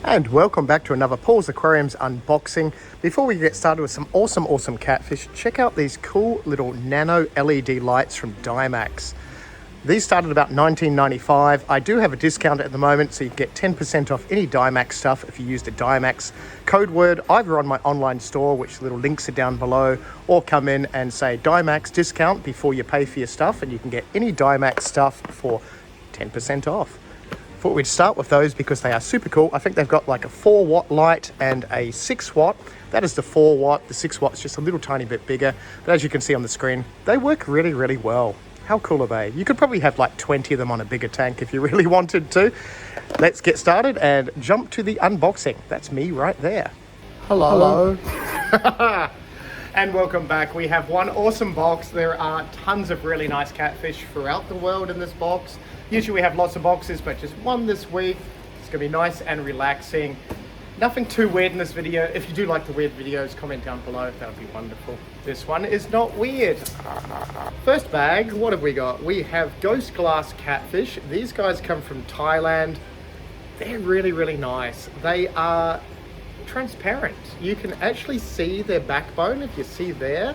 And welcome back to another Paul's Aquariums unboxing. Before we get started with some awesome catfish, check out these cool little nano LED lights from Dimax. These started about $19.95. I do have a discount at the moment, so you get 10% off any Dimax stuff if you use the Dimax code word either on my online store, which little links are down below, or come in and say Dimax discount before you pay for your stuff, and you can get any Dimax stuff for 10% off. Thought we'd start with those because they are super cool. I think they've got like a 4-watt light and a 6-watt. That is the 4-watt. The 6-watt's just a little tiny bit bigger. But as you can see on the screen, they work really well. How cool are they? You could probably have like 20 of them on a bigger tank if you really wanted to. Let's get started and jump to the unboxing. That's me right there. Hello. And welcome back. We have one awesome box. There are tons of really nice catfish throughout the world in this box. Usually we have lots of boxes, but just one this week. It's gonna be nice and relaxing. Nothing too weird in this video. If you do like the weird videos, comment down below. That would be wonderful. This one is not weird. First bag, what have we got? We have ghost glass catfish. These guys come from Thailand. They're really nice. They are transparent. You can actually see their backbone. If you see there,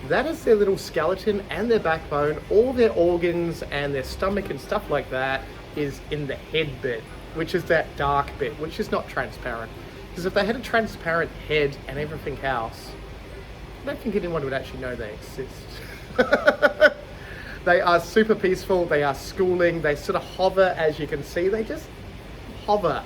that is their little skeleton and their backbone. All their organs and their stomach and stuff like that is in the head bit, which is that dark bit, which is not transparent. Because if they had a transparent head and everything else, I don't think anyone would actually know they exist. They are super peaceful. They are schooling. They sort of hover, as you can see. They just hover.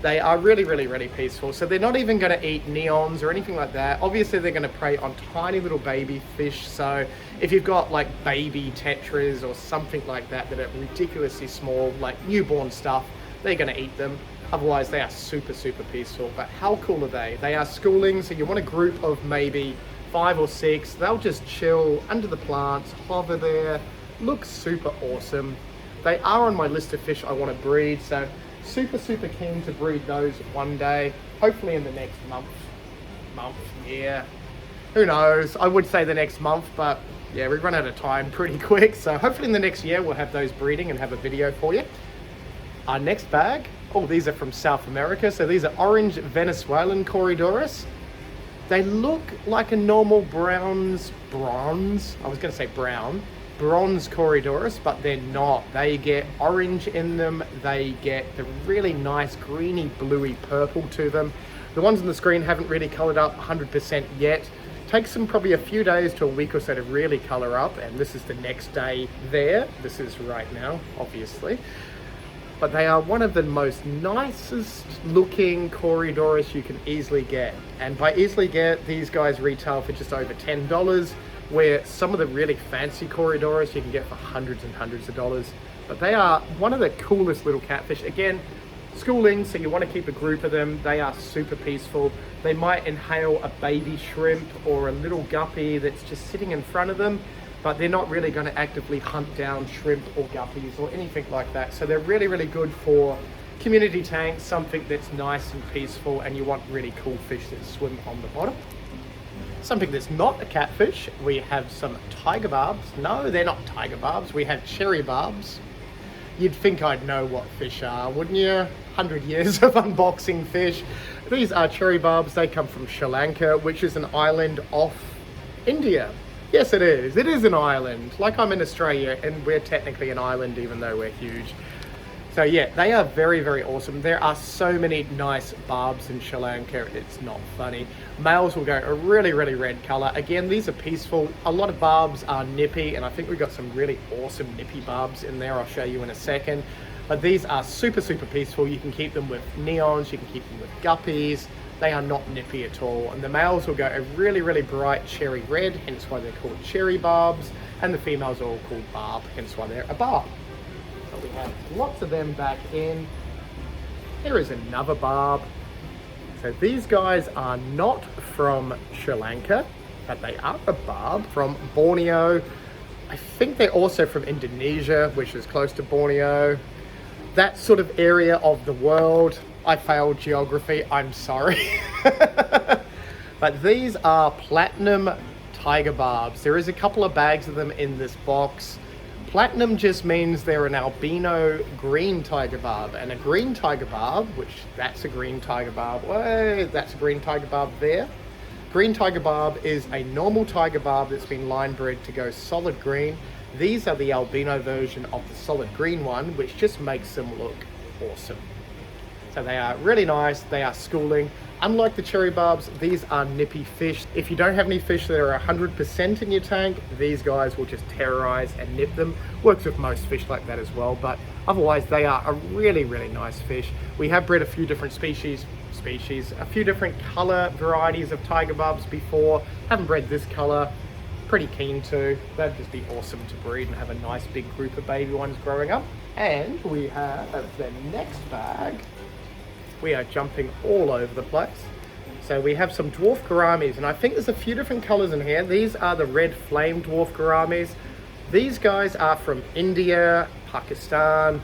They are really peaceful. So they're not even going to eat neons or anything like that. Obviously, they're going to prey on tiny little baby fish. So if you've got like baby tetras or something like that that are ridiculously small, like newborn stuff, they're going to eat them. Otherwise, they are super peaceful. But how cool are they? They are schooling, so you want a group of maybe 5 or 6. They'll just chill under the plants, hover there. Look super awesome. They are on my list of fish I want to breed, so super keen to breed those one day. Hopefully in the next month, year. Who knows? I would say the next month, but yeah, we run out of time pretty quick. So hopefully in the next year, we'll have those breeding and have a video for you. Our next bag, oh, these are from South America. So these are orange Venezuelan corydoras. They look like a normal bronze, I was gonna say brown, bronze corydoras, but they're not. They get orange in them. They get the really nice greeny, bluey purple to them. The ones on the screen haven't really colored up 100% yet. Takes them probably a few days to a week or so to really color up, and this is the next day there. This is right now, obviously. But they are one of the most nicest looking corydoras you can easily get. And by easily get, these guys retail for just over $10, where some of the really fancy corydoras you can get for hundreds and hundreds of dollars. But they are one of the coolest little catfish. Again, schooling, so you want to keep a group of them. They are super peaceful. They might inhale a baby shrimp or a little guppy that's just sitting in front of them, but they're not really going to actively hunt down shrimp or guppies or anything like that. So they're really good for community tanks, something that's nice and peaceful, and you want really cool fish that swim on the bottom. Something that's not a catfish, we have some tiger barbs. No, they're not tiger barbs. We have cherry barbs. You'd think I'd know what fish are, wouldn't you? 100 years of unboxing fish. These are cherry barbs. They come from Sri Lanka, which is an island off India. Yes, it is. It is an island. Like I'm in Australia, and we're technically an island, even though we're huge. So yeah, they are very awesome. There are so many nice barbs in Sri Lanka, it's not funny. Males will go a really red color. Again, these are peaceful. A lot of barbs are nippy, and I think we've got some really awesome nippy barbs in there. I'll show you in a second. But these are super peaceful. You can keep them with neons, you can keep them with guppies. They are not nippy at all. And the males will go a really bright cherry red, hence why they're called cherry barbs. And the females are all called barb, hence why they're a barb. So we have lots of them back in. Here is another barb. So these guys are not from Sri Lanka, but they are a barb from Borneo. I think they're also from Indonesia, which is close to Borneo. That sort of area of the world. I failed geography, I'm sorry. But these are platinum tiger barbs. There is a couple of bags of them in this box. Platinum just means they're an albino green tiger barb, and a green tiger barb, which that's a green tiger barb, whoa, that's a green tiger barb there. Green tiger barb is a normal tiger barb that's been line bred to go solid green. These are the albino version of the solid green one, which just makes them look awesome. So they are really nice, they are schooling. Unlike the cherry barbs, these are nippy fish. If you don't have any fish that are 100% in your tank, these guys will just terrorize and nip them. Works with most fish like that as well, but otherwise they are a really, really nice fish. We have bred a few different species, a few different color varieties of tiger barbs before. Haven't bred this color, pretty keen to. That'd just be awesome to breed and have a nice big group of baby ones growing up. And we have the next bag. We are jumping all over the place. So we have some dwarf gouramis, and I think there's a few different colors in here. These are the red flame dwarf gouramis. These guys are from India, Pakistan,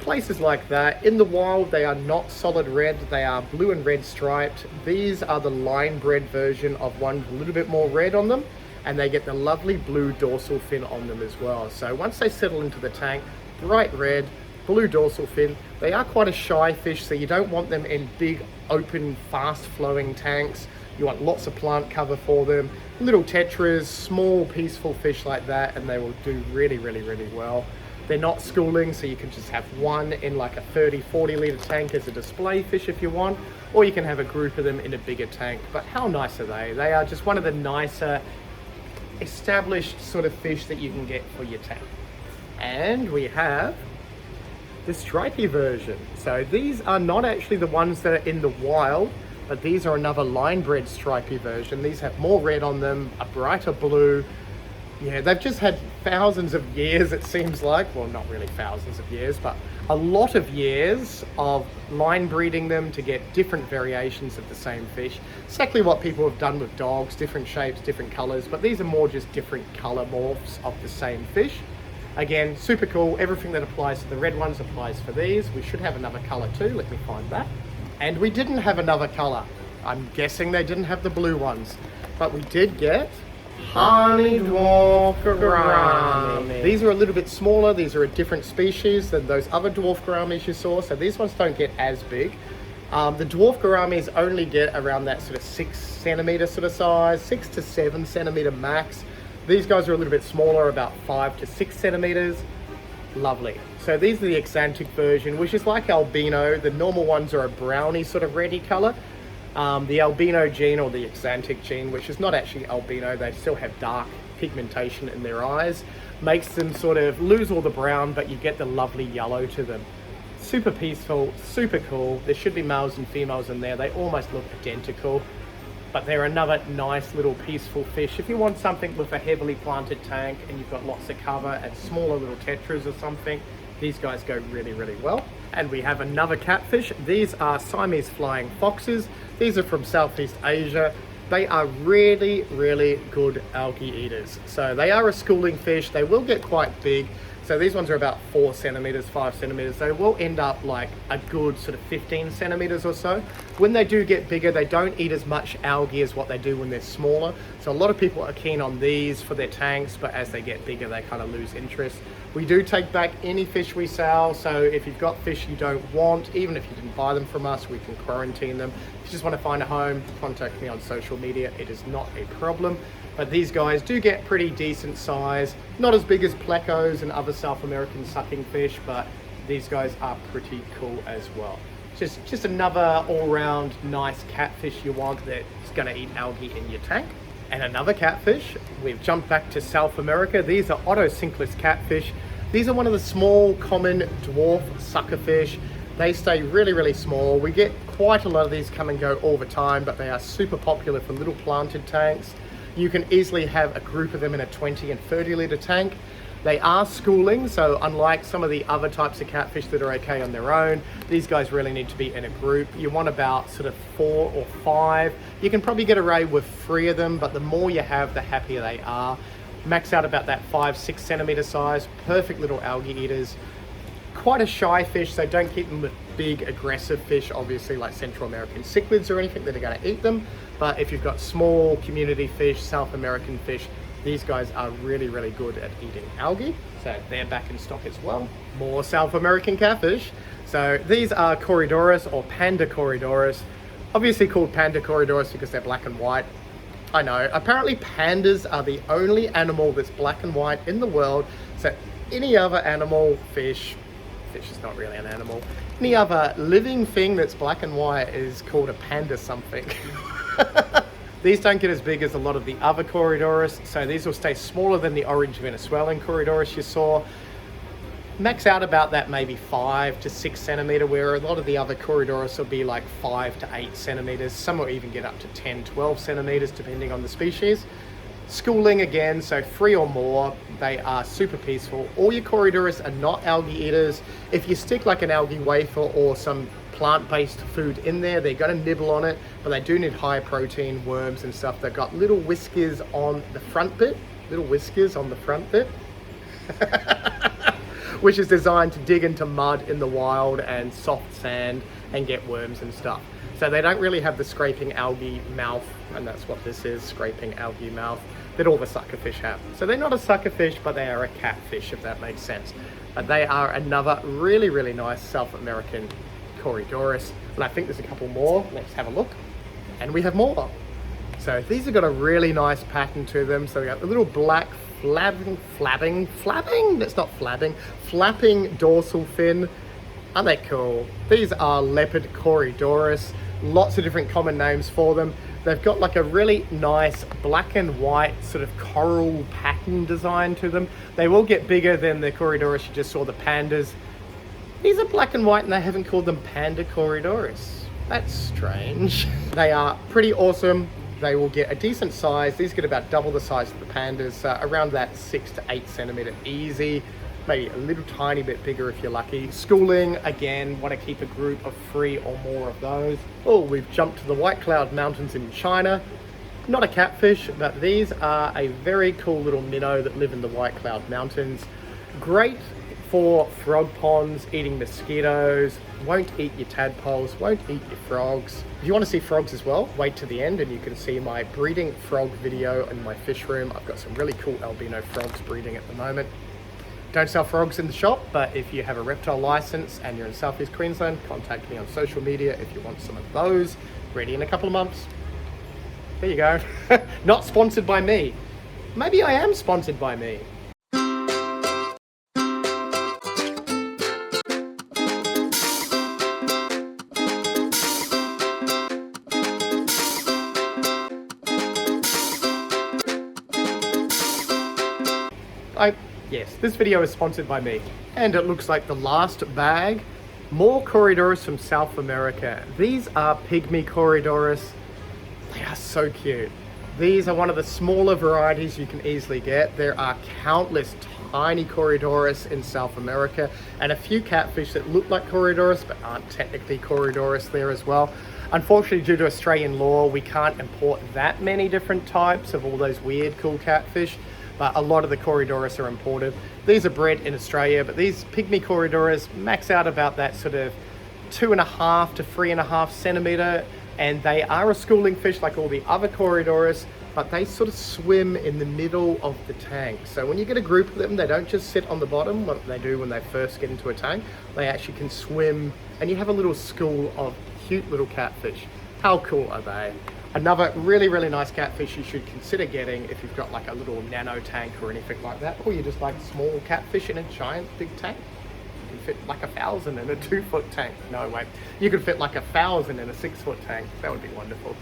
places like that. In the wild, they are not solid red. They are blue and red striped. These are the line bred version of one with a little bit more red on them, and they get the lovely blue dorsal fin on them as well. So once they settle into the tank, bright red, blue dorsal fin. They are quite a shy fish, so you don't want them in big, open, fast-flowing tanks. You want lots of plant cover for them. Little tetras, small, peaceful fish like that, and they will do really, really, really well. They're not schooling, so you can just have one in like a 30, 40 litre tank as a display fish if you want, or you can have a group of them in a bigger tank. But how nice are they? They are just one of the nicer, established sort of fish that you can get for your tank. And we have the stripy version. So these are not actually the ones that are in the wild, but these are another line bred stripy version. These have more red on them, a brighter blue. Yeah, they've just had thousands of years, it seems like. Well, not really thousands of years, but a lot of years of line breeding them to get different variations of the same fish. Exactly what people have done with dogs, different shapes, different colors, but these are more just different color morphs of the same fish. Again, super cool. Everything that applies to the red ones applies for these. We should have another color too. Let me find that. And we didn't have another color. I'm guessing they didn't have the blue ones, but we did get honey dwarf gourami. These are a little bit smaller. These are a different species than those other dwarf gouramis you saw. So these ones don't get as big. The dwarf gouramis only get around that sort of 6 centimeter sort of size, 6 to 7 centimeter max. These guys are a little bit smaller, about 5 to 6 centimeters. Lovely. So these are the exantic version, which is like albino. The normal ones are a browny sort of reddy color. The albino gene, or the exantic gene, which is not actually albino, they still have dark pigmentation in their eyes, makes them sort of lose all the brown, but you get the lovely yellow to them. Super peaceful, super cool. There should be males and females in there. They almost look identical. But they're another nice little peaceful fish. If you want something with a heavily planted tank and you've got lots of cover and smaller little tetras or something, these guys go really, really well. And we have another catfish. These are Siamese flying foxes. These are from Southeast Asia. They are really, really good algae eaters. So they are a schooling fish. They will get quite big. So these ones are about 4 centimeters, 5 centimeters. They will end up like a good sort of 15 centimeters or so. When they do get bigger, they don't eat as much algae as what they do when they're smaller. So a lot of people are keen on these for their tanks, but as they get bigger, they kind of lose interest. We do take back any fish we sell. So if you've got fish you don't want, even if you didn't buy them from us, we can quarantine them. If you just want to find a home, contact me on social media. It is not a problem. But these guys do get pretty decent size. Not as big as plecos and other South American sucking fish, but these guys are pretty cool as well. Just another all-round nice catfish you want that's gonna eat algae in your tank. And another catfish, we've jumped back to South America. These are otto catfish. These are one of the small common dwarf suckerfish. They stay really, really small. We get quite a lot of these come and go all the time, but they are super popular for little planted tanks. You can easily have a group of them in a 20 and 30 litre tank. They are schooling, so unlike some of the other types of catfish that are okay on their own, these guys really need to be in a group. You want about sort of 4 or 5. You can probably get away with 3 of them, but the more you have, the happier they are. Max out about that 5, 6 centimeter size. Perfect little algae eaters. Quite a shy fish, so don't keep them with big aggressive fish, obviously like Central American cichlids or anything that are going to eat them. But if you've got small community fish, South American fish, These guys are really, really good at eating algae. So they're back in stock as well. More South American catfish. So these are corydoras or panda corydoras. Obviously called panda corydoras because they're black and white. I know, apparently pandas are the only animal that's black and white in the world. So any other animal, fish is not really an animal. Any other living thing that's black and white is called a panda something. These don't get as big as a lot of the other corydoras, so these will stay smaller than the orange Venezuelan corydoras you saw. Max out about that maybe 5 to 6 centimeter, where a lot of the other corydoras will be like 5 to 8 centimeters. Some will even get up to 10, 12 centimeters depending on the species. Schooling again, so 3 or more. They are super peaceful. All your corydoras are not algae eaters. If you stick like an algae wafer or some plant-based food in there, they're going to nibble on it, but they do need high protein worms and stuff. They've got little whiskers on the front bit, which is designed to dig into mud in the wild and soft sand and get worms and stuff. So they don't really have the scraping algae mouth, and that's what this is, scraping algae mouth, that all the suckerfish have. So they're not a suckerfish, but they are a catfish, if that makes sense. But they are another really, really nice South American corydoras. And I think there's a couple more. Let's have a look. And we have more. So these have got a really nice pattern to them. So we got the little black flapping dorsal fin. Aren't they cool? These are leopard corydoras. Lots of different common names for them. They've got like a really nice black and white sort of coral pattern design to them. They will get bigger than the corydoras you just saw, the pandas. These are black and white and they haven't called them panda corydoras. That's strange. They are pretty awesome. They will get a decent size. These get about double the size of the pandas, around that 6 to 8 centimeter easy. Maybe a little tiny bit bigger if you're lucky. Schooling, again, want to keep a group of 3 or more of those. Oh, we've jumped to the White Cloud Mountains in China. Not a catfish, but these are a very cool little minnow that live in the White Cloud Mountains. Great for frog ponds, eating mosquitoes, won't eat your tadpoles, won't eat your frogs. If you want to see frogs as well, wait to the end and you can see my breeding frog video in my fish room. I've got some really cool albino frogs breeding at the moment. Don't sell frogs in the shop, but if you have a reptile license and you're in Southeast Queensland, contact me on social media if you want some of those. Ready in a couple of months. There you go. Not sponsored by me. Maybe I am sponsored by me. Yes, this video is sponsored by me. And it looks like the last bag, more corydoras from South America. These are pygmy corydoras. They are so cute. These are one of the smaller varieties you can easily get. There are countless tiny corydoras in South America and a few catfish that look like corydoras but aren't technically corydoras there as well. Unfortunately, due to Australian law, we can't import that many different types of all those weird cool catfish. But a lot of the corydoras are imported. These are bred in Australia, but these pygmy corydoras max out about that sort of 2.5 to 3.5 centimeter, and they are a schooling fish like all the other corydoras, but they sort of swim in the middle of the tank. So when you get a group of them, they don't just sit on the bottom, what they do when they first get into a tank. They actually can swim, and you have a little school of cute little catfish. How cool are they? Another really, really nice catfish you should consider getting if you've got like a little nano tank or anything like that, or you just like small catfish in a giant big tank. You can fit like 1,000 in a 2-foot tank. No, wait. You could fit like 1,000 in a 6-foot tank. That would be wonderful.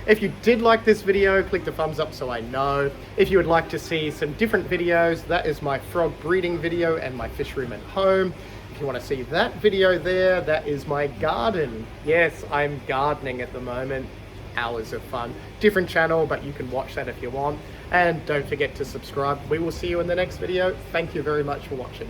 If you did like this video, click the thumbs up so I know. If you would like to see some different videos, that is my frog breeding video and my fish room at home. If you want to see that video there, that is my garden. Yes, I'm gardening at the moment. Hours of fun. Different channel, but you can watch that if you want. And don't forget to subscribe. We will see you in the next video. Thank you very much for watching.